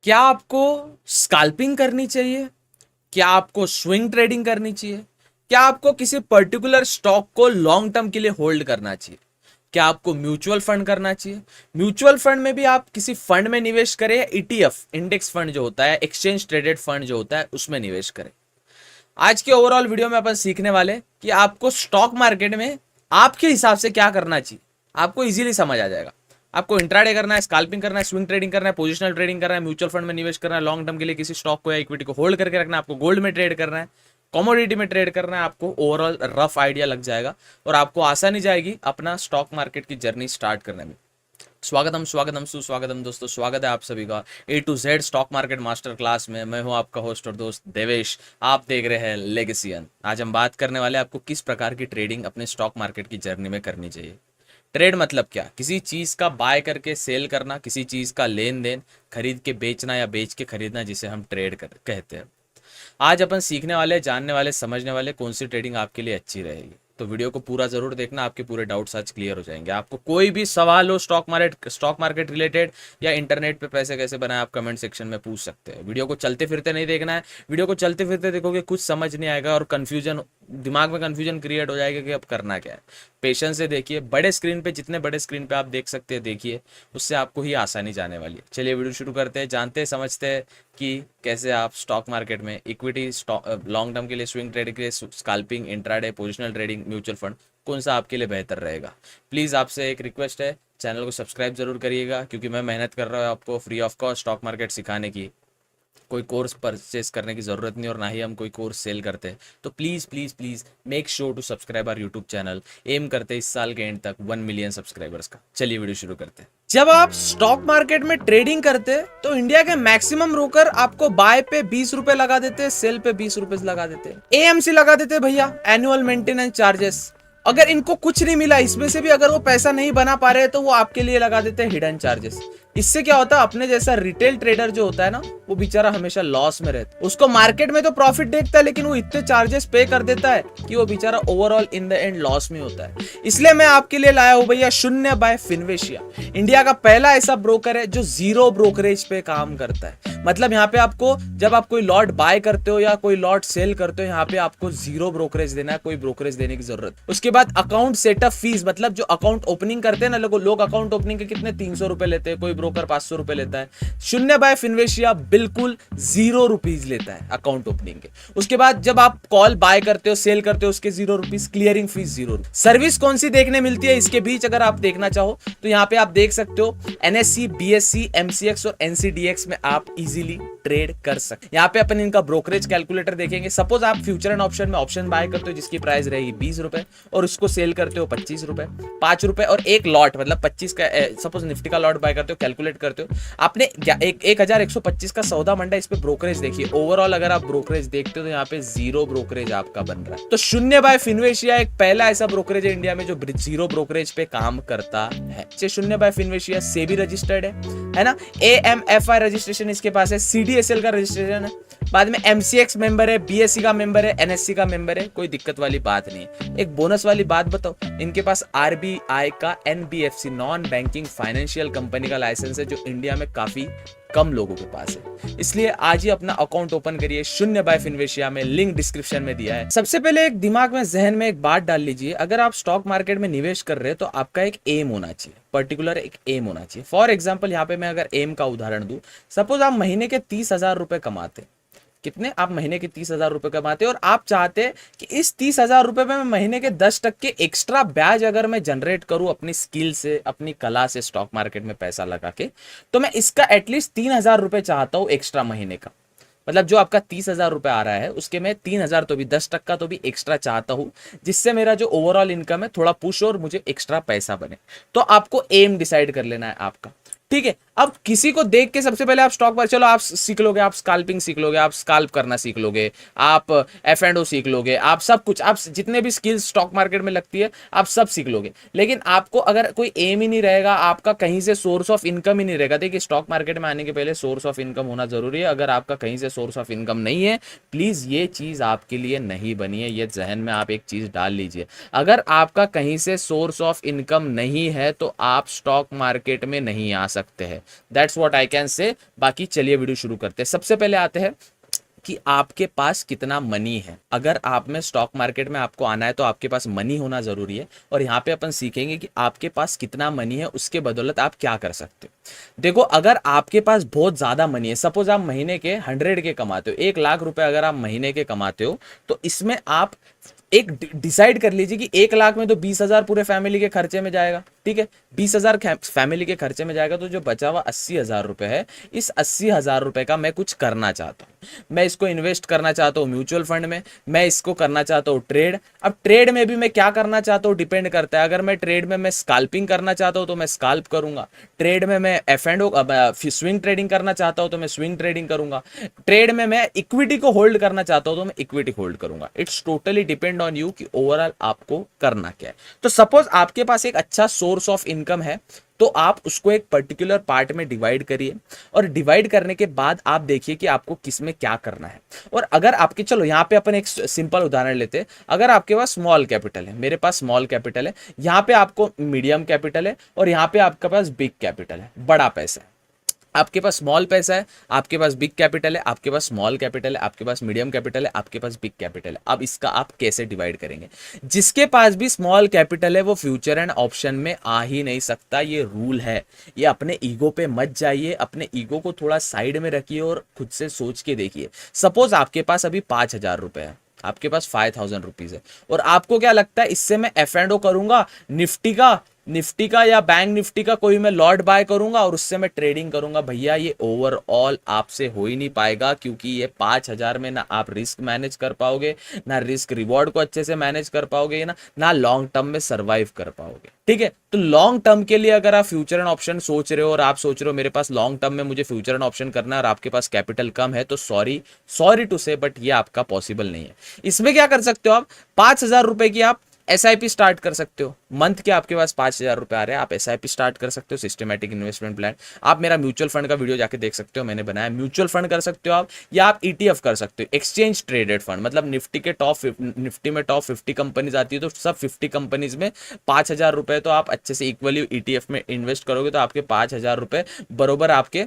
क्या आपको स्कैल्पिंग करनी चाहिए? क्या आपको स्विंग ट्रेडिंग करनी चाहिए? क्या आपको किसी पर्टिकुलर स्टॉक को लॉन्ग टर्म के लिए होल्ड करना चाहिए? क्या आपको म्यूचुअल फंड करना चाहिए? म्यूचुअल फंड में भी आप किसी फंड में निवेश करें या ईटीएफ इंडेक्स फंड जो होता है, एक्सचेंज ट्रेडेड फंड जो होता है, उसमें निवेश करें। आज के ओवरऑल वीडियो में अपन सीखने वाले कि आपको स्टॉक मार्केट में आपके हिसाब से क्या करना चाहिए। आपको इजीली समझ आ जाएगा। आपको इंट्राडे करना है, स्कैल्पिंग करना है, स्विंग ट्रेडिंग करना है, पोजिशनल ट्रेडिंग करना है, म्यूचुअल फंड में निवेश करना है, लॉन्ग टर्म के लिए किसी स्टॉक को या इक्विटी को होल्ड करके रखना है, आपको गोल्ड में ट्रेड करना है, कमोडिटी में ट्रेड करना है, आपको ओवरऑल रफ आइडिया लग जाएगा और आपको आसानी जाएगी अपना स्टॉक मार्केट की जर्नी स्टार्ट करने में। स्वागतम स्वागतम सुस्वागतम दोस्तों, स्वागत है आप सभी का A to Z stock market master class में। मैं हूं आपका होस्ट और दोस्त देवेश। आप देख रहे हैं लेगेसियन। आज हम बात करने वाले हैं आपको किस प्रकार की ट्रेडिंग अपने स्टॉक मार्केट की जर्नी में करनी चाहिए। ट्रेड मतलब क्या? किसी चीज का बाय करके सेल करना, किसी चीज का लेन देन, खरीद के बेचना या बेच के खरीदना, जिसे हम ट्रेड कहते हैं। आज अपन सीखने वाले, जानने वाले, समझने वाले कौन सी ट्रेडिंग आपके लिए अच्छी रहेगी। तो वीडियो को पूरा जरूर देखना, आपके पूरे डाउट्स आज क्लियर हो जाएंगे। आपको कोई भी सवाल हो स्टॉक मार्केट रिलेटेड या इंटरनेट पे पैसे कैसे बनाए, आप कमेंट सेक्शन में पूछ सकते हैं। वीडियो को चलते फिरते नहीं देखना है। वीडियो को चलते फिरते देखोगे कुछ समझ नहीं आएगा और कंफ्यूजन, दिमाग में कंफ्यूजन क्रिएट हो जाएगा कि अब करना क्या है। पेशेंस से देखिए, बड़े स्क्रीन पे, जितने बड़े स्क्रीन पे आप देख सकते हैं देखिए, उससे आपको ही आसानी जाने वाली है। चलिए वीडियो शुरू करते हैं, जानते हैं, समझते हैं कि कैसे आप स्टॉक मार्केट में इक्विटी, लॉन्ग टर्म के लिए स्विंग ट्रेडिंग के लिए scalping, intraday, positional trading, mutual fund, कौन सा आपके लिए बेहतर रहेगा। प्लीज़ आपसे एक रिक्वेस्ट है, चैनल को सब्सक्राइब जरूर करिएगा, क्योंकि मैं मेहनत कर रहा हूँ आपको free of cost stock market सिखाने की। कोई कोर्स परचेस करने की ज़रूरत नहीं और ना ही हम कोई कोर्स सेल करते हैं। तो please please please make sure to subscribe our YouTube channel. Aim करते हैं इस साल के एंड तक 1 मिलियन सब्सक्राइबर्स का। चलिए वीडियो शुरू करते हैं। जब आप स्टॉक मार्केट में ट्रेडिंग करते हैं तो इंडिया के मैक्सिमम ब्रोकर आपको बाय पे 20 रुपए लगा देते हैं, सेल पे 20 रुपए लगा देते हैं, एएमसी लगा देते हैं भैया, एनुअल मेंटेनेंस चार्जेस। अगर इनको कुछ नहीं मिला इसमें से भी, अगर वो पैसा नहीं बना पा रहे तो वो आपके लिए लगा देते हैं हिडन चार्जेस। इससे क्या होता है, अपने जैसा रिटेल ट्रेडर जो होता है ना, वो बेचारा हमेशा लॉस में रहता है। उसको मार्केट में तो प्रॉफिट देखता है, लेकिन वो इतने चार्जेस पे कर देता है कि वो बेचारा overall in the end loss में होता है। इसलिए मैं आपके लिए लाया हूं भैया शून्य बाय फिनवेशिया। इंडिया का पहला ऐसा ब्रोकर है जो जीरो ब्रोकरेज पे काम करता है। मतलब यहाँ पे आपको, जब आप कोई लॉट बाय करते हो या कोई लॉट सेल करते हो, यहाँ पे आपको जीरो ब्रोकरेज देना है, कोई ब्रोकरेज देने की जरूरत। उसके बाद अकाउंट सेटअप फीस, मतलब जो अकाउंट ओपनिंग करते हैं ना लोग अकाउंट ओपनिंग के कितने 300 रुपए लेते हैं, कोई ब्रोकर 500 रुपए लेता है। शून्य बाय फिनवेशिया बिल्कुल 0 रुपीज लेता है अकाउंट ओपनिंग के। उसके बाद जब आप कॉल बाय करते हो, सेल करते हो, उसके 0 rupees, clearing fees 0 rupees. Service कौन सी देखने मिलती है इसके बीच, अगर आप देखना चाहो तो यहाँ पे आप देख सकते हो एनएससी, बीएससी, एमसीएक्स और एनसीडीएक्स में आप इजीली ट्रेड कर सकते। यहाँ पे अपन इनका ब्रोकरेज कैलकुलेटर देखेंगे। सपोज आप फ्यूचर एंड ऑप्शन में ऑप्शन बाय करते हो जिसकी प्राइस रहेगी 20 रुपए और उसको सेल करते हो 25 रुपए, 5 रुपए और एक लॉट, मतलब 25 का, सपोज निफ्टी का लॉट बाय करते हो, कैलकुलेट करते हो, आपने 1125 का सौदा मंडा, इस पे ब्रोकरेज देखिए। ओवरऑल अगर आप ब्रोकरेज देखते हो तो यहाँ पे 0 ब्रोकरेज आपका बन रहा है। तो शून्य बाय फिनवेशिया एक पहला ऐसा ब्रोकरेज है इंडिया में जो 0 ब्रोकरेज पे काम करता है। शून्य बाय फिनवेशिया सेबी रजिस्टर्ड है ना, एएमएफआई रजिस्ट्रेशन इसके पास है, सीडीएसएल का रजिस्ट्रेशन है, बाद में एमसीएक्स मेंबर है, बीएससी का मेंबर है, एनएससी का मेंबर है। कोई दिक्कत वाली बात नहीं। एक बोनस वाली बात बताओ, इनके पास आरबीआई का NBFC, non banking financial company का लाइसेंस है, जो इंडिया में काफी कम लोगों के पास है। इसलिए आज ही अपना अकाउंट ओपन करिए शून्य बाय फिनवेशिया में, लिंक डिस्क्रिप्शन में दिया है। सबसे पहले एक दिमाग में, जहन में एक बात डाल लीजिए, अगर आप स्टॉक मार्केट में निवेश कर रहे हैं तो आपका एक एम होना चाहिए, पर्टिकुलर एक एम होना चाहिए। फॉर एग्जाम्पल यहाँ पे मैं अगर एम का उदाहरण दूं, सपोज आप महीने के 30,000 रुपए कमाते। कितने? आप महीने के 30,000 रुपए कमाते और आप चाहते हैं कि इस 30,000 रुपए में मैं महीने के 10% एक्स्ट्रा ब्याज अगर मैं जनरेट करूं अपनी स्किल से, अपनी कला से, स्टॉक मार्केट में पैसा लगा के, तो मैं इसका एटलीस्ट 3,000 रुपए चाहता हूं एक्स्ट्रा महीने का। मतलब जो आपका 30,000 रुपए आ रहा है उसके मैं 3,000 तो भी, 10% तो भी एक्स्ट्रा चाहता हूं, जिससे मेरा जो ओवरऑल इनकम है थोड़ा पुश और मुझे एक्स्ट्रा पैसा बने। तो आपको एम डिसाइड कर लेना है आपका, ठीक है। अब किसी को देख के सबसे पहले आप स्टॉक पर, चलो आप सीख लोगे, आप स्कैल्पिंग सीख लोगे, आप स्कैल्प करना सीख लोगे, आप एफ एंड ओ सीख लोगे, आप सब कुछ, आप जितने भी स्किल्स स्टॉक मार्केट में लगती है आप सब सीख लोगे। लेकिन आपको अगर कोई एम ही नहीं रहेगा, आपका कहीं से सोर्स ऑफ इनकम ही नहीं रहेगा। देखिए स्टॉक मार्केट में आने के पहले सोर्स ऑफ इनकम होना जरूरी है। अगर आपका कहीं से सोर्स ऑफ इनकम नहीं है, प्लीज ये चीज आपके लिए नहीं बनी है। ये जहन में आप एक चीज डाल लीजिए, अगर आपका कहीं से सोर्स ऑफ इनकम नहीं है तो आप स्टॉक मार्केट में नहीं आ सकते हैं। That's what I can say. बाकी चलिए वीडियो शुरू करते हैं। सबसे पहले आते हैं कि आपके पास कितना मनी है। अगर आप में स्टॉक मार्केट में आपको आना है तो आपके पास मनी होना जरूरी है, और यहाँ पे अपन सीखेंगे कि आपके पास कितना मनी है, उसके बदौलत आप क्या कर सकते हो। देखो, अगर आपके पास बहुत ज्यादा मनी है, सपोज आप महीने के 100 के कमाते हो, 1 लाख रुपए अगर आप महीने के कमाते हो, तो इसमें आप एक डिसाइड कर लीजिए कि 1 लाख में तो 20,000 पूरे फैमिली के खर्चे में जाएगा। ठीक है, 20,000 फैमिली के खर्चे में जाएगा, तो जो बचा हुआ 80,000 रुपए है, इस 80,000 रुपए का मैं कुछ करना चाहता हूँ। मैं इसको इन्वेस्ट करना चाहता हूँ म्यूचुअल फंड में, मैं इसको करना चाहता हूँ ट्रेड। अब ट्रेड में भी मैं क्या करना चाहता हूँ डिपेंड करता है। अगर मैं ट्रेड में मैं स्काल्पिंग करना चाहता हूँ तो मैं स्काल्प करूंगा। ट्रेड में मैं एफ एंड स्विंग ट्रेडिंग करना चाहता हूँ तो मैं स्विंग ट्रेडिंग करूंगा। ट्रेड में मैं इक्विटी को होल्ड करना चाहता हूँ तो मैं इक्विटी होल्ड करूंगा। It's totally depend on you कि ओवरऑल आपको करना क्या है। तो सपोज आपके पास एक अच्छा सोर्स ऑफ इनकम है, तो आप उसको एक पर्टिकुलर पार्ट में डिवाइड करिए, और डिवाइड करने के बाद आप देखिए कि आपको किस में क्या करना है। और अगर आपके, चलो यहाँ पे अपन एक सिंपल उदाहरण लेते हैं। अगर आपके पास स्मॉल कैपिटल है, मेरे पास स्मॉल कैपिटल है, यहाँ पे आपको मीडियम कैपिटल है, और यहाँ पे आपके पास बिग कैपिटल है, बड़ा पैसा है। आपके पास स्मॉल पैसा है, आपके पास बिग कैपिटल है, आपके पास स्मॉल कैपिटल है, आपके पास मीडियम कैपिटल है, आपके पास बिग कैपिटल है। अब इसका आप कैसे डिवाइड करेंगे? जिसके पास भी स्मॉल कैपिटल है वो फ्यूचर एंड ऑप्शन में आ ही नहीं सकता, ये रूल है। ये अपने ईगो पे मत जाइए, अपने ईगो को थोड़ा साइड में रखिए और खुद से सोच के देखिए। सपोज आपके पास अभी 5,000 रुपए है, आपके पास 5,000 रुपीज है, और आपको क्या लगता है इससे मैं एफ एंड ओ करूंगा, निफ्टी का या बैंक निफ्टी का कोई मैं लॉट बाय करूंगा और उससे मैं ट्रेडिंग करूंगा। भैया ये ओवरऑल आपसे हो ही नहीं पाएगा, क्योंकि ये 5,000 में ना आप रिस्क मैनेज कर पाओगे, ना रिस्क रिवॉर्ड को अच्छे से मैनेज कर पाओगे, ना लॉन्ग टर्म में सर्वाइव कर पाओगे। ठीक है, तो लॉन्ग टर्म के लिए अगर आप फ्यूचर एंड ऑप्शन सोच रहे हो, और आप सोच रहे हो मेरे पास लॉन्ग टर्म में मुझे फ्यूचर एंड ऑप्शन करना है, और आपके पास कैपिटल कम है, तो सॉरी टू से, बट ये आपका पॉसिबल नहीं है। इसमें क्या कर सकते हो आप? 5,000 रुपए की आप एसआईपी स्टार्ट कर सकते हो। मंथ के आपके पास 5,000 रुपए आ रहे हैं, आप एसआईपी स्टार्ट कर सकते हो, सिस्टमैटिक इन्वेस्टमेंट प्लान। आप मेरा म्यूचुअल फंड का वीडियो जाके देख सकते हो, मैंने बनाया। म्यूचुअल फंड कर सकते हो आप, या आप ईटीएफ कर सकते हो, एक्सचेंज ट्रेडेड फंड। मतलब निफ्टी में टॉप 50 कंपनीज आती है, तो सब 50 कंपनीज में 5,000 रुपए तो आप अच्छे से इक्वली ईटीएफ में इन्वेस्ट करोगे, तो आपके 5,000 रुपए बरोबर आपके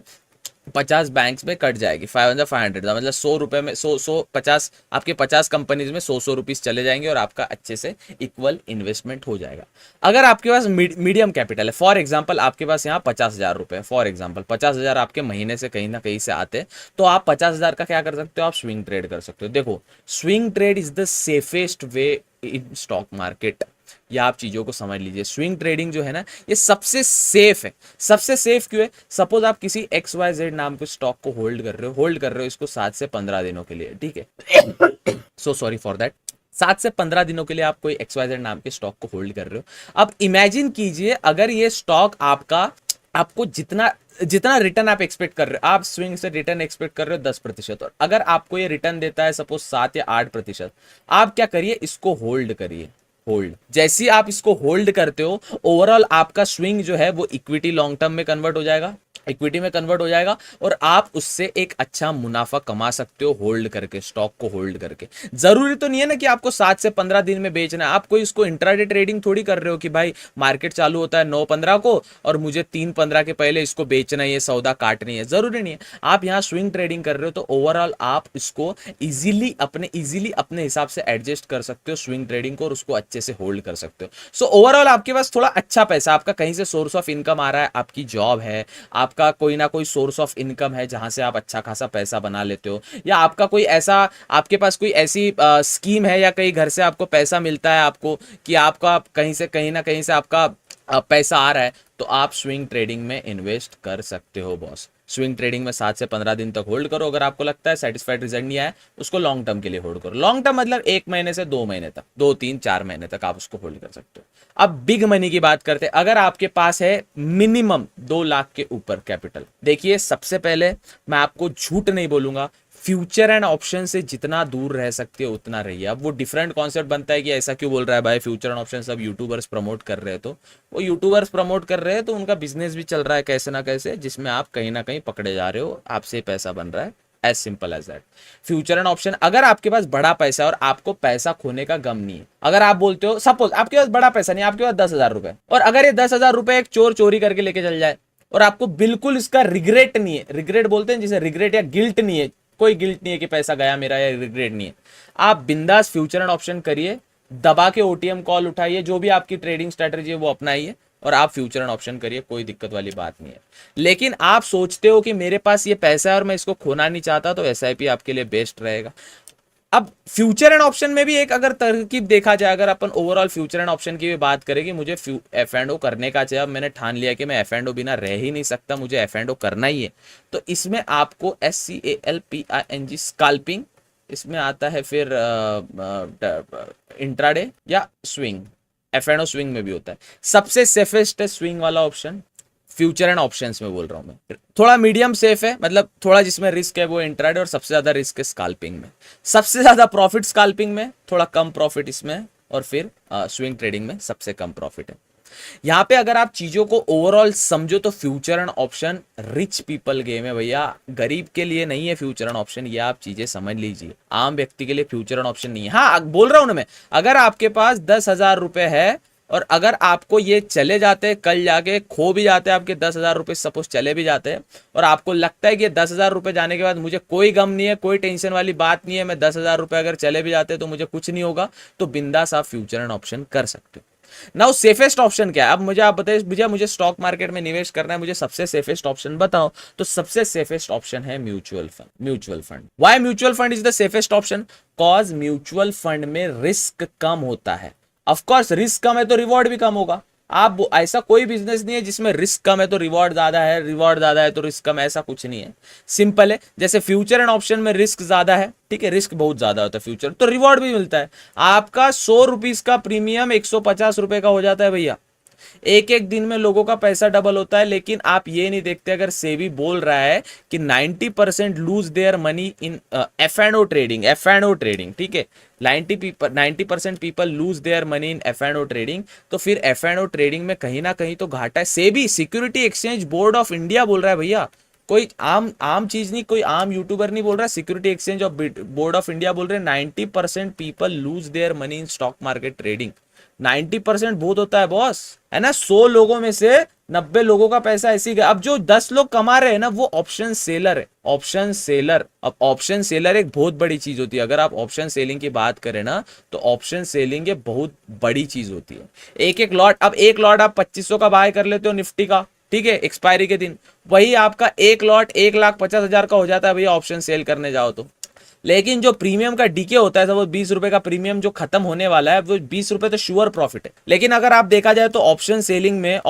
50 बैंक्स में कट जाएगी। 500 मतलब 100 रुपए में 150 आपके 50 कंपनीज में 100 रुपीज चले जाएंगे, और आपका अच्छे से इक्वल इन्वेस्टमेंट हो जाएगा। अगर आपके पास मीडियम कैपिटल है, फॉर एग्जांपल आपके पास यहाँ 50,000 रुपए, फॉर एग्जांपल 50,000 आपके महीने से कहीं ना कहीं से आते हैं, तो आप 50,000 का क्या कर सकते हो? आप स्विंग ट्रेड कर सकते हो। देखो, swing trade is the safest way in stock market. या आप चीजों को समझ लीजिए, स्विंग ट्रेडिंग जो है ना, ये सबसे सेफ है। सबसे सेफ क्यों है? सपोज आप किसी XYZ नाम के स्टॉक को होल्ड कर रहे हो इसको 7 से 15 दिनों के लिए। ठीक है, सो सॉरी फॉर दैट। 7 से 15 दिनों के लिए आप कोई XYZ नाम के स्टॉक को होल्ड कर रहे हो। अब इमेजिन कीजिए, अगर ये स्टॉक आपको जितना रिटर्न आप एक्सपेक्ट कर रहे हो, आप स्विंग से रिटर्न एक्सपेक्ट कर रहे हो 10%, और अगर आपको ये रिटर्न देता है सपोज 7 या 8%, आप क्या करिए? इसको होल्ड करिए। होल्ड, जैसे ही आप इसको होल्ड करते हो, ओवरऑल आपका स्विंग जो है वो इक्विटी लॉन्ग टर्म में कन्वर्ट हो जाएगा, और आप उससे एक अच्छा मुनाफा कमा सकते हो होल्ड करके, स्टॉक को होल्ड करके। जरूरी तो नहीं है ना कि आपको 7 से 15 दिन में बेचना है। आप कोई इसको इंट्राडे ट्रेडिंग थोड़ी कर रहे हो कि भाई मार्केट चालू होता है 9:15 को और मुझे 3:15 के पहले इसको बेचना है, ये सौदा काटनी है। जरूरी नहीं है। आप यहाँ स्विंग ट्रेडिंग कर रहे हो, तो ओवरऑल आप इसको इजीली अपने हिसाब से एडजस्ट कर सकते हो स्विंग ट्रेडिंग को, और उसको अच्छे से होल्ड कर सकते हो। सो ओवरऑल आपके पास थोड़ा अच्छा पैसा, आपका कहीं से सोर्स ऑफ इनकम आ रहा है, आपकी जॉब है, आपका कोई ना कोई सोर्स ऑफ इनकम है जहां से आप अच्छा खासा पैसा बना लेते हो, या आपका कोई ऐसा, आपके पास कोई ऐसी स्कीम है, या कहीं घर से आपको पैसा मिलता है आपको, कि आपका कहीं ना कहीं से आपका पैसा आ रहा है, तो आप स्विंग ट्रेडिंग में इन्वेस्ट कर सकते हो बॉस। स्विंग ट्रेडिंग में 7 से 15 दिन तक होल्ड करो। अगर आपको लगता है सेटिस्फाइड रिजल्ट नहीं आया, उसको लॉन्ग टर्म के लिए होल्ड करो। लॉन्ग टर्म मतलब 1 महीने से 2 महीने तक, 2 3 4 महीने तक आप उसको होल्ड कर सकते हो। अब बिग मनी की बात करते हैं। अगर आपके पास है मिनिमम 2 लाख के ऊपर कैपिटल, देखिए सबसे पहले मैं आपको झूठ नहीं बोलूंगा, फ्यूचर एंड ऑप्शन से जितना दूर रह सकते हो उतना रहिए। अब वो डिफरेंट कॉन्सेप्ट बनता है कि ऐसा क्यों बोल रहा है भाई, फ्यूचर एंड ऑप्शन सब यूट्यूबर्स प्रमोट कर रहे हैं, तो वो यूट्यूबर्स प्रमोट कर रहे हैं तो उनका बिजनेस भी चल रहा है कैसे ना कैसे, जिसमें आप कहीं ना कहीं पकड़े जा रहे हो, आपसे पैसा बन रहा है। As simple as that. Future and option, अगर आपके पास बड़ा पैसा है और आपको पैसा खोने का गम नहीं है, अगर आप बोलते हो, सपोज आपके पास बड़ा पैसा नहीं, आपके पास 10,000 रुपए, और अगर ये 10,000 रुपए एक चोर चोरी करके लेके चल जाए, और आपको बिल्कुल इसका रिग्रेट नहीं है, रिग्रेट बोलते हैं जिसे, रिग्रेट या गिल्ट नहीं है, कोई गिल्ट नहीं है कि पैसा गया मेरा, या रिग्रेट नहीं है। आप बिंदास फ्यूचर एंड ऑप्शन करिए, दबा के ओटीएम कॉल उठाइए, जो भी आपकी ट्रेडिंग स्ट्रेटजी है वो अपनाइए और आप फ्यूचर एंड ऑप्शन करिए, कोई दिक्कत वाली बात नहीं है। लेकिन आप सोचते हो कि मेरे पास ये पैसा है और मैं इसको खोना नहीं चाहता, तो एसआईपी आपके लिए बेस्ट रहेगा। अब फ्यूचर एंड ऑप्शन में भी एक अगर तरकीब देखा जाए, अगर अपन ओवरऑल फ्यूचर एंड ऑप्शन की भी बात करें कि मुझे एफ एंड ओ करने का चाहिए, अब मैंने ठान लिया कि मैं एफ एंड ओ बिना रह ही नहीं सकता, मुझे एफ एंड ओ करना ही है, तो इसमें आपको SCALPING स्काल्पिंग, इसमें आता है फिर इंट्राडे या swing, F and O swing में भी होता है। सबसे सेफेस्ट है स्विंग वाला ऑप्शन, फ्यूचर एंड ऑप्शंस में बोल रहा हूं मैं। थोड़ा मीडियम सेफ है, मतलब थोड़ा जिसमें रिस्क है वो इंट्राडे, और सबसे ज्यादा रिस्क है स्काल्पिंग में। सबसे ज्यादा प्रॉफिट स्काल्पिंग में, थोड़ा कम प्रॉफिट इसमें, और फिर स्विंग ट्रेडिंग में सबसे कम प्रॉफिट है। यहाँ पे अगर आप चीजों को ओवरऑल समझो तो future and option rich people game है भैया, गरीब के लिए नहीं है फ्यूचर एंड ऑप्शन, ये आप चीजें समझ लीजिए। आम व्यक्ति के लिए फ्यूचर एंड ऑप्शन नहीं है। हाँ, बोल रहा हूं ना मैं, अगर आपके पास 10,000 रुपए है और अगर आपको ये चले जाते हैं, कल जाके खो भी जाते हैं आपके 10,000 रुपए, सपोज चले भी जाते हैं, और आपको लगता है कि 10,000 रुपए जाने के बाद मुझे कोई गम नहीं है, कोई टेंशन वाली बात नहीं है, मैं 10,000 रुपए अगर चले भी जाते हैं तो मुझे कुछ नहीं होगा, तो बिंदास आप फ्यूचर एंड ऑप्शन कर सकते हो। नाउ सेफेस्ट ऑप्शन क्या है? अब मुझे आप बताइए, मुझे स्टॉक मार्केट में निवेश करना है, मुझे सबसे सेफेस्ट ऑप्शन बताओ, तो सबसे सेफेस्ट ऑप्शन है mutual fund. Mutual fund, why mutual fund is the safest option? Cause mutual fund में रिस्क कम होता है। ऑफ कोर्स रिस्क कम है तो रिवॉर्ड भी कम होगा। आप ऐसा कोई बिजनेस नहीं है जिसमें रिस्क कम है तो रिवॉर्ड ज्यादा है, रिवॉर्ड ज्यादा है तो रिस्क कम है, ऐसा कुछ नहीं है। सिंपल है, जैसे फ्यूचर एंड ऑप्शन में रिस्क ज्यादा है, ठीक है, रिस्क बहुत ज्यादा होता है फ्यूचर, तो रिवॉर्ड भी मिलता है। आपका 100 रुपीज का प्रीमियम 150 रुपए का हो जाता है भैया। एक एक दिन में लोगों का पैसा डबल होता है, लेकिन आप ये नहीं देखते, अगर सेबी बोल रहा है कि 90% lose their money in F&O trading, F&O trading, ठीक है, 90% people lose their money in F&O trading, तो फिर F&O ट्रेडिंग में कहीं ना कहीं तो घाटा है। SEBI, security exchange board of India बोल रहा है भैया, कोई आम चीज नहीं, कोई आम यूट्यूबर नहीं बोल रहा, security exchange of board of India बोल रहे हैं 90% people lose their money in stock market trading. 90% बहुत होता है बॉस, है ना। 100 लोगों में से 90 लोगों का पैसा ऐसे ही गया। अब जो 10 लोग कमा रहे हैं ना, वो ऑप्शन सेलर है, ऑप्शन सेलर। अब ऑप्शन सेलर एक बहुत बड़ी चीज होती है। अगर आप ऑप्शन सेलिंग की बात करें ना, तो ऑप्शन सेलिंग ये बहुत बड़ी चीज होती है। एक एक लॉट, अब एक लॉट आप 2500 का बाय कर लेते हो निफ्टी का, ठीक है, एक्सपायरी के दिन, वही आपका एक लॉट 1,50,000 का हो जाता है भैया, ऑप्शन सेल करने जाओ तो। लेकिन जो प्रीमियम का डीके होता है, वो 20 रुपए का प्रीमियम जो खत्म होने वाला है, वो 20 रुपए तो श्योर प्रॉफिट है। लेकिन अगर आप देखा जाए तो ऑप्शन सेलिंग में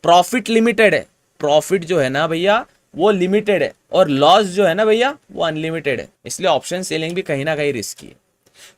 प्रॉफिट लिमिटेड है। प्रॉफिट जो है ना भैया वो लिमिटेड है, और लॉस जो है ना भैया वो अनलिमिटेड है। इसलिए ऑप्शन सेलिंग भी कहीं ना कहीं रिस्की है।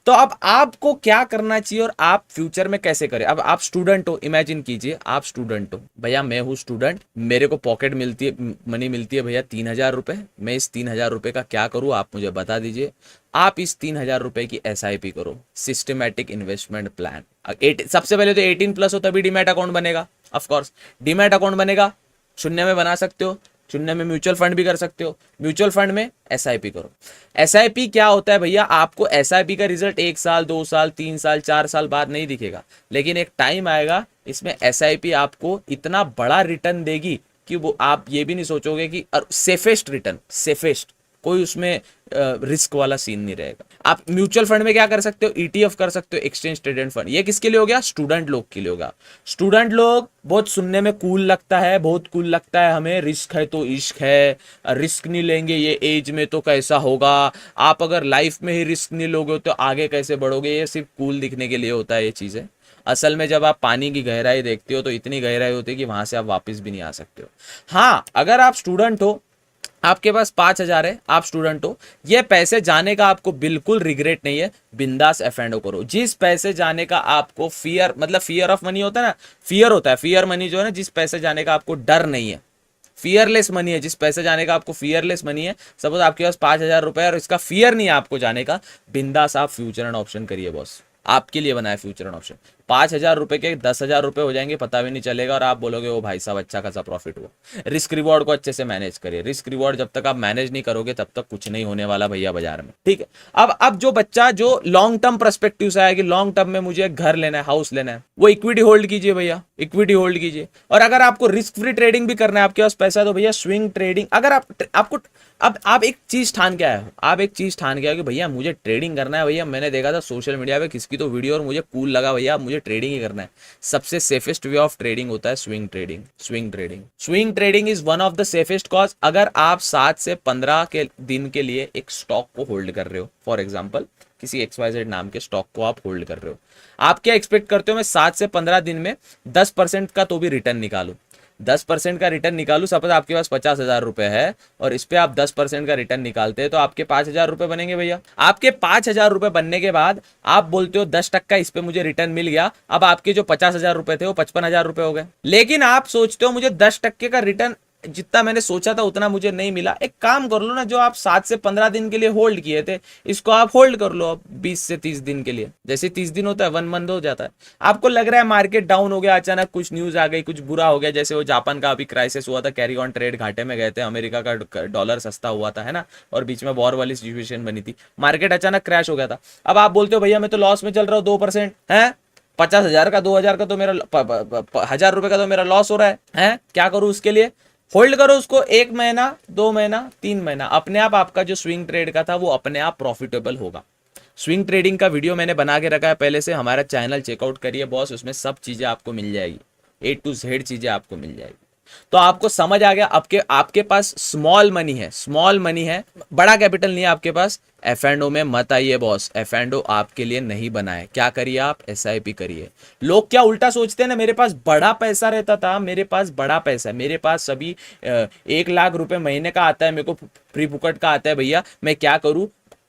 तो अब आपको क्या करना चाहिए और आप फ्यूचर में कैसे करें? अब आप स्टूडेंट हो, इमेजिन कीजिए आप स्टूडेंट हो भैया, मैं हूं स्टूडेंट, मेरे को पॉकेट मिलती है, मनी मिलती है भैया 3,000 रुपए। मैं इस 3,000 रुपए का क्या करूं, आप मुझे बता दीजिए। आप इस 3,000 रुपए की SIP करो, सिस्टमैटिक इन्वेस्टमेंट प्लान। सबसे पहले तो 18+ हो तभी डीमैट अकाउंट बनेगा। ऑफकोर्स डीमैट अकाउंट बनेगा, शून्य में बना सकते हो, शून्य में म्यूचुअल फंड भी कर सकते हो, म्यूचुअल फंड में SIP करो। SIP क्या होता है भैया? आपको SIP का रिजल्ट 1 साल 2 साल 3 साल 4 साल बाद नहीं दिखेगा, लेकिन एक टाइम आएगा इसमें SIP आपको इतना बड़ा रिटर्न देगी कि वो आप ये भी नहीं सोचोगे कि सेफेस्ट रिटर्न, सेफेस्ट, कोई उसमें रिस्क वाला सीन नहीं रहेगा। आप म्यूचुअल फंड में क्या कर सकते हो? ETF कर सकते हो, एक्सचेंज ट्रेडेड फंड। ये किसके लिए हो गया? स्टूडेंट लोग के लिए होगा। स्टूडेंट लोग बहुत सुनने में कूल लगता है, बहुत कूल लगता है हमें, रिस्क है तो इश्क है, रिस्क नहीं लेंगे ये एज में तो कैसा होगा, आप अगर लाइफ में ही रिस्क नहीं लोगे तो आगे कैसे बढ़ोगे। ये सिर्फ कूल दिखने के लिए होता है ये चीजें। असल में जब आप पानी की गहराई देखते हो तो इतनी गहराई होती है कि वहां से आप वापस भी नहीं आ सकते हो। हाँ, अगर आप स्टूडेंट हो, आपके पास 5,000 है, आप स्टूडेंट हो, ये पैसे जाने का आपको बिल्कुल रिग्रेट नहीं है, बिंदास F&O करो। जिस पैसे जाने का आपको फियर, मतलब फियर ऑफ मनी होता है ना, फियर होता है, फियर मनी जो है ना, जिस पैसे जाने का आपको डर नहीं है, फियरलेस मनी है, जिस पैसे जाने का आपको फियरलेस मनी है। सपोज आपके पास 5,000 रुपए और इसका फियर नहीं है आपको जाने का, बिंदास आप फ्यूचर एंड ऑप्शन करिए बॉस, आपके लिए बनाया फ्यूचर एंड ऑप्शन। 5,000 रुपए के 10,000 रुपए हो जाएंगे, पता भी नहीं चलेगा, और आप बोलोगे ओ भाई साहब अच्छा खासा प्रॉफिट हुआ। रिस्क रिवॉर्ड को अच्छे से मैनेज करिए। रिस्क रिवॉर्ड जब तक आप मैनेज नहीं करोगे तब तक कुछ नहीं होने वाला भैया बाजार में, ठीक है। अब जो बच्चा जो लॉन्ग टर्म पर्सपेक्टिव से आया कि लॉन्ग टर्म में मुझे घर लेना है, हाउस लेना है, वो इक्विटी होल्ड कीजिए भैया, इक्विटी होल्ड कीजिए। और अगर आपको रिस्क फ्री ट्रेडिंग भी करना है, आपके पास पैसा, तो भैया स्विंग ट्रेडिंग। अगर आपको अब आप एक चीज ठान के आए हो, आप एक चीज ठान के आए हो कि भैया मुझे ट्रेडिंग करना है, भैया मैंने देखा था सोशल मीडिया पे किसकी तो वीडियो और मुझे कूल लगा, भैया मुझे ट्रेडिंग ही करना है। सबसे सेफेस्ट वे ऑफ ट्रेडिंग होता है swing trading. Swing trading is one of the safest cause. अगर आप 7 से 15 के दिन के लिए एक स्टॉक को होल्ड कर रहे हो, फॉर एग्जाम्पल किसी XYZ नाम के स्टॉक को आप होल्ड कर रहे हो, आप क्या एक्सपेक्ट करते हो मैं 7 से 15 दिन में 10% का तो भी रिटर्न निकालू, 10% का रिटर्न निकालू। सपोज आपके पास 50,000 रुपए है और इस पे आप 10% का रिटर्न निकालते हैं तो आपके 5,000 रुपए बनेंगे भैया। आपके 5,000 रुपए बनने के बाद आप बोलते हो 10% इस पे मुझे रिटर्न मिल गया, अब आपके जो 50,000 रुपए थे वो 55,000 रुपए हो गए। लेकिन आप सोचते हो मुझे 10% का रिटर्न जितना मैंने सोचा था उतना मुझे नहीं मिला। एक काम कर लो ना, जो आप 7 से 15 दिन के लिए होल्ड किए थे इसको आप होल्ड कर लो अब 20 से 30 दिन के लिए। जैसे 30 दिन होता है 1 मंथ हो जाता है। आपको लग रहा है मार्केट डाउन हो गया, अचानक कुछ न्यूज आ गई, कुछ बुरा हो गया, जैसे वो जापान का अभी क्राइसिस हुआ था, कैरी ऑन ट्रेड घाटे में गए थे, अमेरिका का डॉलर सस्ता हुआ था, है ना, और बीच में वॉर वाली सिचुएशन बनी थी, मार्केट अचानक क्रैश हो गया था। अब आप बोलते हो भैया मैं तो लॉस में चल रहा हूँ 2% है, 50,000 का 2,000 का तो मेरा 1,000 रुपए का तो मेरा लॉस हो रहा है, क्या करूं उसके लिए? होल्ड करो उसको 1 महीना, 2 महीना, 3 महीना, अपने आप आपका जो स्विंग ट्रेड का था वो अपने आप प्रॉफिटेबल होगा। स्विंग ट्रेडिंग का वीडियो मैंने बना के रखा है पहले से, हमारा चैनल चेकआउट करिए बॉस, उसमें सब चीजें आपको मिल जाएगी, A to Z चीजें आपको मिल जाएगी। तो आपको समझ आ गया, आपके पास स्मॉल मनी है, बड़ा कैपिटल नहीं है आपके पास। F&O में मत आइए बॉस, F&O आपके लिए नहीं बना है। क्या करिए आप? SIP करिए। लोग क्या उल्टा सोचते हैं ना, मेरे पास बड़ा पैसा रहता था, मेरे पास बड़ा पैसा है, मेरे पास सभी 1,00,000 रुपए महीने का आता है, मेरे को फ्री फुकट का आता है, भैया मैं क्या करूं?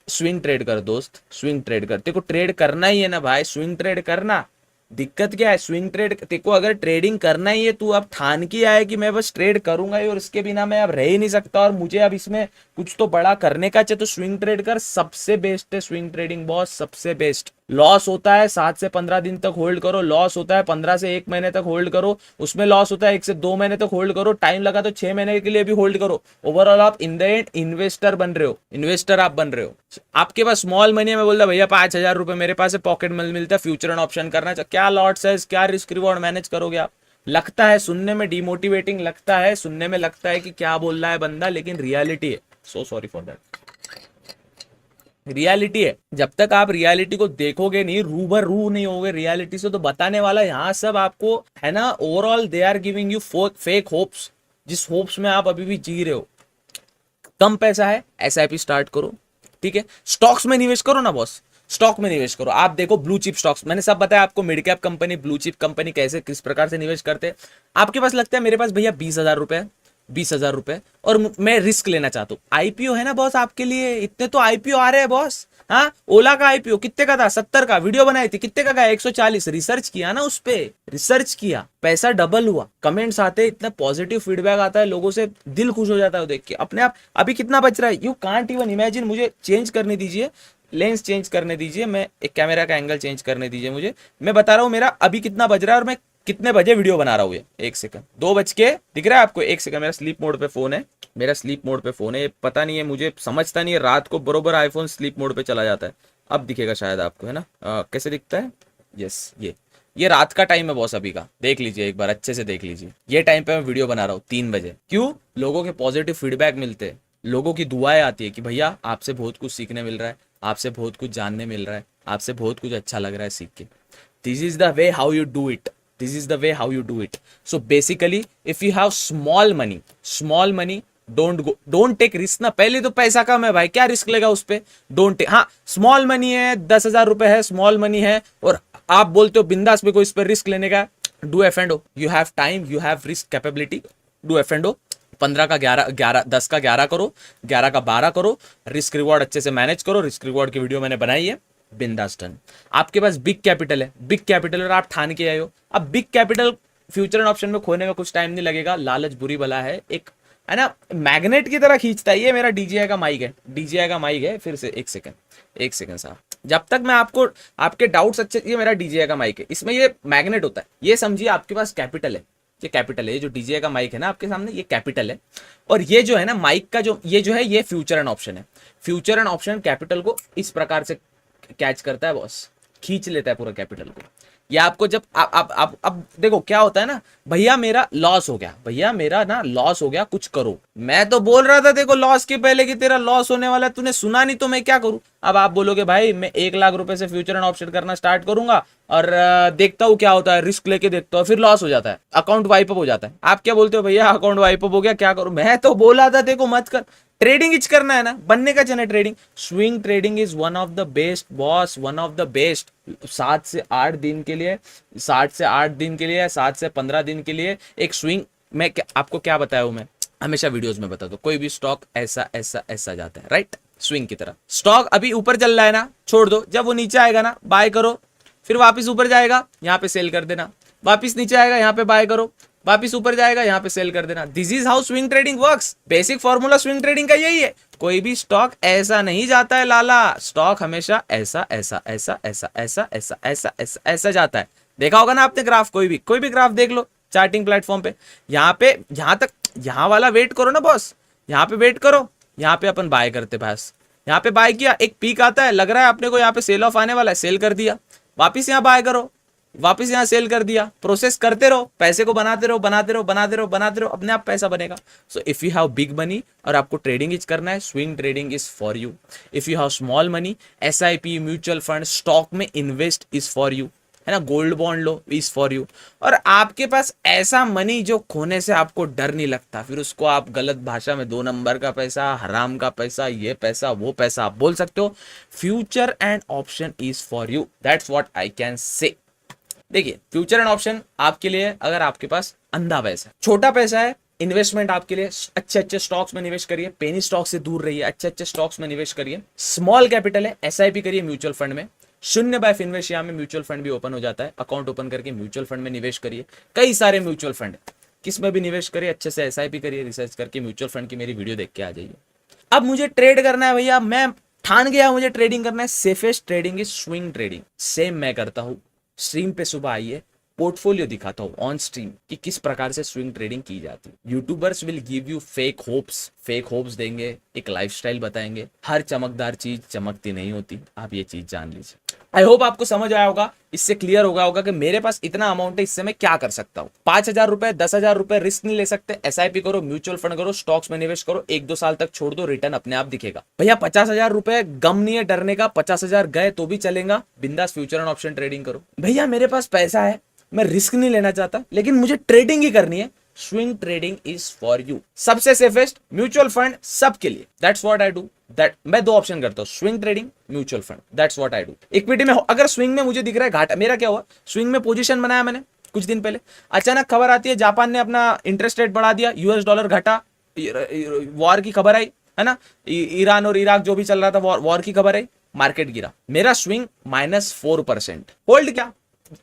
स्विंग ट्रेड कर दोस्त, स्विंग ट्रेड कर, तेरे को ट्रेड करना ही है ना भाई, स्विंग ट्रेड करना। दिक्कत क्या है? स्विंग ट्रेड तेको अगर ट्रेडिंग करना ही है, तू अब ठान के आए कि मैं बस ट्रेड करूंगा ही और इसके बिना मैं अब रह ही नहीं सकता और मुझे अब इसमें कुछ तो बड़ा करने का चाहिए, तो स्विंग ट्रेड कर। सबसे बेस्ट है स्विंग ट्रेडिंग बॉस, सबसे बेस्ट। लॉस होता है 7 से 15 दिन तक होल्ड करो, लॉस होता है 15 से 1 महीने तक होल्ड करो, उसमें लॉस होता है 1 से 2 महीने तक होल्ड करो, टाइम लगा तो 6 महीने के लिए भी होल्ड करो। ओवरऑल आप इन द एंड इन्वेस्टर बन रहे हो, इन्वेस्टर आप बन रहे हो। आपके पास स्मॉल मनी है, मैं बोलता भैया 5,000 रुपए मेरे पास है, पॉकेट मनी मिलता है, फ्यूचर एंड ऑप्शन करना चाहिए, क्या लॉट साइज, क्या रिस्क रिवॉर्ड मैनेज करोगे आप? लगता है सुनने में डिमोटिवेटिंग, लगता है सुनने में, लगता है कि क्या बोल रहा है बंदा, लेकिन रियलिटी है। So sorry for that, reality है। जब तक आप रियलिटी को देखोगे नहीं, रूबरू नहीं होगे रियलिटी से, तो बताने वाला यहाँ सब आपको है ना। Overall they are giving you fake hopes, जिस होप्स में आप अभी भी जी रहे हो। कम पैसा है, SIP स्टार्ट करो, ठीक है। स्टॉक्स में निवेश करो ना बॉस, स्टॉक में निवेश करो। आप देखो ब्लू चिप स्टॉक्स, मैंने सब बताया आपको, mid cap company, blue chip company कैसे किस प्रकार से निवेश करते हैं। आपके पास लगता है मेरे पास भैया 20,000 रुपए और मैं रिस्क लेना चाहता हूँ। IPO है ना बॉस आपके लिए, इतने तो IPO आ रहे हैं बॉस। हाँ, ओला का IPO कितने का था? 70 का, वीडियो बनाई थी, कितने का 140। रिसर्च किया ना, उस पे रिसर्च किया, पैसा डबल हुआ, कमेंट्स आते, इतना पॉजिटिव फीडबैक आता है लोगों से, दिल खुश हो जाता है देख के अपने आप। अभी कितना बच रहा है, यू कांट इवन इमेजिन। मुझे चेंज करने दीजिए, लेंस चेंज करने दीजिए, मैं एक कैमरा का एंगल चेंज करने दीजिए मुझे, मैं बता रहा हूँ मेरा अभी कितना बज रहा है और मैं कितने बजे वीडियो बना रहा हूँ। ये 1 सेकंड, 2 बज के दिख रहा है आपको? 1 सेकंड, मेरा स्लीप मोड पे फोन है, मेरा स्लीप मोड पे फोन है, पता नहीं है, मुझे समझता नहीं है, रात को बरोबर आईफोन स्लीप मोड पे चला जाता है। अब दिखेगा शायद आपको, है ना? कैसे दिखता है? यस, ये रात का टाइम है बॉस अभी का, देख लीजिए एक बार अच्छे से देख लीजिए। ये टाइम पे मैं वीडियो बना रहा हूँ 3 बजे। क्यों? लोगों के पॉजिटिव फीडबैक मिलते हैं, लोगों की दुआएं आती है कि भैया आपसे बहुत कुछ सीखने मिल रहा है, आपसे बहुत कुछ जानने मिल रहा है, आपसे बहुत कुछ अच्छा लग रहा है सीख के। This is the way how you do it, this is the way how you do it. So basically if you have small money, don't take risk ना। पहले तो पैसा कम है भाई, क्या रिस्क लेगा उस पे? Don't take. हाँ, स्मॉल मनी है, 10,000 रुपए है, स्मॉल मनी है और आप बोलते हो बिंदास पे कोई इस पर रिस्क लेने का, do F&O। You have time, you have risk capability, do F&O। 15 का 11, 10 का 11 करो, 11 का 12 करो, रिस्क रिवॉर्ड अच्छे से मैनेज करो। रिस्क रिवॉर्ड की वीडियो मैंने बनाई है, बिंदास डन। आपके पास बिग कैपिटल है, बिग कैपिटल और आप ठान के आए हो। अब big capital future and option में खोने में कुछ टाइम नहीं लगेगा, लालच बुरी बला है, एक है ना मैग्नेट की तरह खींचता है। ये मेरा DJI का माइक है, DJI का माइक है। फिर से एक सेकंड साहब, जब तक मैं आपको आपके डाउट्स अच्छे, ये मेरा डीजे का माइक है, इसमें ये मैग्नेट होता है, ये समझिए आपके पास कैपिटल है, ये कैपिटल है, ये जो डीजे का माइक है ना आपके सामने, ये कैपिटल है। और ये जो है ना माइक का जो ये जो है, ये फ्यूचर एंड ऑप्शन है। फ्यूचर एंड ऑप्शन कैपिटल को इस प्रकार से कैच करता है बॉस, खींच लेता है पूरा कैपिटल को। या आपको जब आप अब देखो क्या होता है ना, भैया मेरा लॉस हो गया, भैया मेरा ना लॉस हो गया, कुछ करो। मैं तो बोल रहा था देखो लॉस के पहले कि तेरा लॉस होने वाला है, तूने सुना नहीं तो मैं क्या करूं। अब आप बोलोगे भाई मैं 1 लाख रुपए से फ्यूचर एंड ऑप्शन करना स्टार्ट करूंगा और देखता हूँ क्या होता है, रिस्क लेके देखता हूँ, फिर लॉस हो जाता है, अकाउंट वाइप अप हो जाता है। आप क्या बोलते हो, भैया अकाउंट वाइप अप हो गया क्या करूं। मैं तो बोला था देखो मत कर, ट्रेडिंग इच करना है ना, बनने का channel trading. Swing trading is one of the best boss, one of the best. 7 से 8 दिन के लिए, 7 से 8 दिन के लिए, 7 से 15 दिन के लिए एक स्विंग। मैं आपको क्या बताया हूं, मैं हमेशा वीडियोस में बताता हूं, कोई भी स्टॉक ऐसा ऐसा ऐसा जाता है, राइट, स्विंग की तरह। स्टॉक अभी ऊपर चल रहा है ना, छोड़ दो, जब वो नीचे आएगा ना बाय करो, फिर वापस ऊपर जाएगा यहाँ पे सेल कर देना, वापस नीचे आएगा यहाँ पे बाय करो, वापस ऊपर जाएगा यहाँ पे सेल कर देना। This is how swing trading works. Basic formula swing trading का यही है। कोई भी स्टॉक ऐसा नहीं जाता है लाला, स्टॉक हमेशा ऐसा ऐसा ऐसा ऐसा ऐसा ऐसा ऐसा ऐसा ऐसा जाता है। देखा होगा ना आपने ग्राफ, कोई भी ग्राफ देख लो चार्टिंग प्लेटफॉर्म पे। यहाँ पे यहाँ तक, यहाँ वाला वेट करो ना बॉस, यहाँ पे वेट करो, यहाँ पे अपन बाय करते बस, यहाँ पे बाय किया, एक पीक आता है, लग रहा है अपने को यहाँ पे सेल ऑफ आने वाला है, सेल कर दिया, वापिस यहाँ बाय करो, वापस यहां सेल कर दिया। प्रोसेस करते रहो, पैसे को बनाते रहो बनाते रहो बनाते रहो बनाते रहो, अपने आप पैसा बनेगा। So if you have big money और आपको ट्रेडिंग इज करना है, swing trading is for you. If you have small money, SIP, mutual fund, stock में इन्वेस्ट इज फॉर यू, है ना, gold bond low is for you. और आपके पास ऐसा मनी जो खोने से आपको डर नहीं लगता, फिर उसको आप गलत भाषा में 2 नंबर का पैसा, हराम का पैसा, ये पैसा वो पैसा आप बोल सकते हो। Future and option is for you, that's what I can say. देखिए फ्यूचर एंड ऑप्शन आपके लिए, अगर आपके पास अंधा पैसा है, छोटा पैसा है, इन्वेस्टमेंट आपके लिए अच्छे अच्छे स्टॉक्स में निवेश करिए, पेनी स्टॉक से दूर रहिए, अच्छे अच्छे स्टॉक्स में निवेश करिए। स्मॉल कैपिटल है, एसआईपी करिए म्यूचुअल फंड में, 0 बाय फिनवेश में म्यूचुअल फंड भी ओपन हो जाता है, अकाउंट ओपन करके म्यूचुअल फंड में निवेश करिए। कई सारे म्यूचुअल फंड, किस में भी निवेश करिए, अच्छे से एसआईपी करिए, रिसर्च करके म्यूचुअल फंड की मेरी वीडियो देख के आ जाइए। अब मुझे ट्रेड करना है भैया, मैं ठान गया मुझे ट्रेडिंग करना है, safest trading is swing trading. Same मैं करता हूं, स्ट्रीम पे सुबह आइए, पोर्टफोलियो दिखाता हूं ऑन स्ट्रीम कि किस प्रकार से स्विंग ट्रेडिंग की जाती है। YouTubers will give you fake hopes देंगे, एक लाइफस्टाइल बताएंगे। हर चमकदार चीज चमकती नहीं होती, आप ये चीज जान लीजिए। आई होप आपको समझ आया होगा, इससे क्लियर हो गया होगा कि मेरे पास इतना अमाउंट है, इससे मैं क्या कर सकता हूँ। 5,000 रुपए, 10,000 रुपए रिस्क नहीं ले सकते, एसआईपी करो, म्यूचुअल फंड करो, स्टॉक्स में निवेश करो, 1-2 साल तक छोड़ दो, रिटर्न अपने आप दिखेगा। भैया 50,000 रुपए, गम नहीं है डरने का, 50,000 गए तो भी चलेगा, बिंदास फ्यूचर एंड ऑप्शन ट्रेडिंग करो। भैया मेरे पास पैसा है, मैं रिस्क नहीं लेना चाहता, लेकिन मुझे ट्रेडिंग ही करनी है, swing trading is for you. सबसे सेफेस्ट म्यूचुअल फंड सबके लिए, that's what I do. That मैं 2 ऑप्शन करता हूं, swing trading, mutual fund, that's what I do. Equity में अगर स्विंग में मुझे दिख रहा है घाटा, मेरा क्या हुआ, स्विंग में पोजीशन बनाया मैंने कुछ दिन पहले, अचानक खबर आती है जापान ने अपना इंटरेस्ट रेट बढ़ा दिया, यूएस डॉलर घटा, वॉर की खबर आई, है ना, ईरान और इराक जो भी चल रहा था, वॉर की खबर आई, मार्केट गिरा, मेरा स्विंग -4%। होल्ड क्या,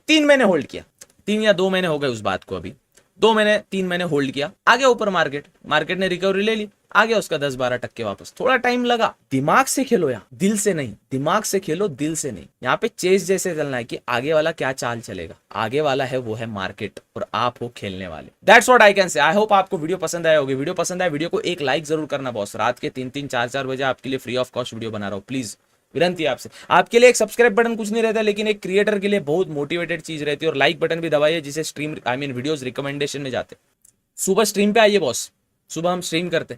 3 महीने होल्ड किया, 3 या 2 महीने हो गए उस बात को, अभी 2 महीने 3 महीने होल्ड किया, आगे ऊपर मार्केट ने रिकवरी ले ली, आ गया उसका 10-12% वापस। थोड़ा टाइम लगा, दिमाग से खेलो यार, दिल से नहीं, दिमाग से खेलो दिल से नहीं। यहाँ पे चेस जैसे चलना है कि आगे वाला क्या चाल चलेगा, आगे वाला है वो है मार्केट और आप हो खेलने वाले। That's what I can say. I hope आपको वीडियो पसंद आया होगी। वीडियो पसंद आया, वीडियो को एक लाइक जरूर करना बॉस। रात के 3-3, 4-4 बजे आपके लिए फ्री ऑफ कॉस्ट वीडियो बना रहा हूँ, प्लीज विनंती है आपसे। आपके लिए एक सब्सक्राइब बटन कुछ नहीं रहता, लेकिन एक क्रिएटर के लिए बहुत मोटिवेटेड चीज रहती है। और लाइक बटन भी दबाइए, जिसे स्ट्रीम वीडियोस रिकमेंडेशन में जाते। सुबह स्ट्रीम पे आइए बॉस, सुबह हम स्ट्रीम करते,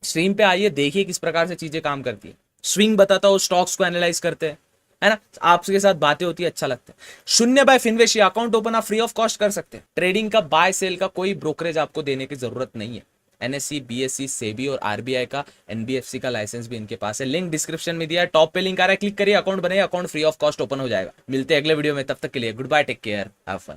स्ट्रीम पे आइए, देखिए किस प्रकार से चीजें काम करती है। स्विंग बताता हूँ, स्टॉक्स को एनालाइज करते हैं, है ना, आपके साथ बातें होती है, अच्छा लगता है। 0 बाय फिनवेश अकाउंट ओपन आप फ्री ऑफ कॉस्ट कर सकते हैं। ट्रेडिंग का, बाय सेल का कोई ब्रोकरेज आपको देने की जरूरत नहीं है। एनएससी, बीएससी, सेबी और आरबीआई का, एनबीएफसी का लाइसेंस भी इनके पास है। लिंक डिस्क्रिप्शन में दिया है, टॉप पे लिंक आ रहा है, क्लिक करिए, अकाउंट बने, account free of cost open हो जाएगा। मिलते हैं अगले वीडियो में, तब तक के लिए goodbye, take care, have fun.